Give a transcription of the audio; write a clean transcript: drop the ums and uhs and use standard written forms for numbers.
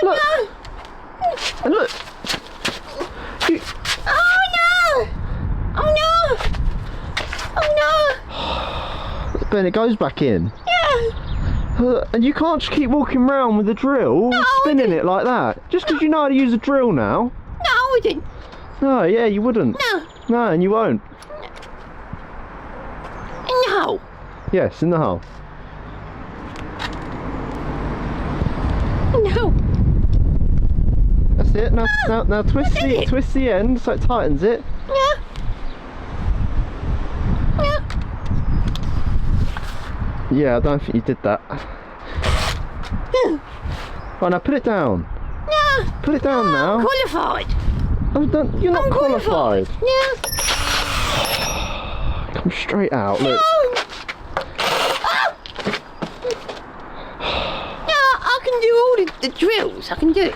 Look. And look. You... Oh no! Oh no! Oh no! Ben, it goes back in. Yeah. And you can't just keep walking around with a drill, spinning it like that. Just because you know how to use a drill now. No, I wouldn't. No, yeah, you wouldn't. No. No, and you won't. In the hole. Yes, in the hole. In the hole. That's it. Now twist the end so it tightens it. Yeah. Yeah. Yeah, I don't think you did that. Right, now put it down. No. Put it down now. I'm qualified. You're not qualified. Yeah. Come straight out. Look. No. Oh. No, I can do all the drills. I can do it.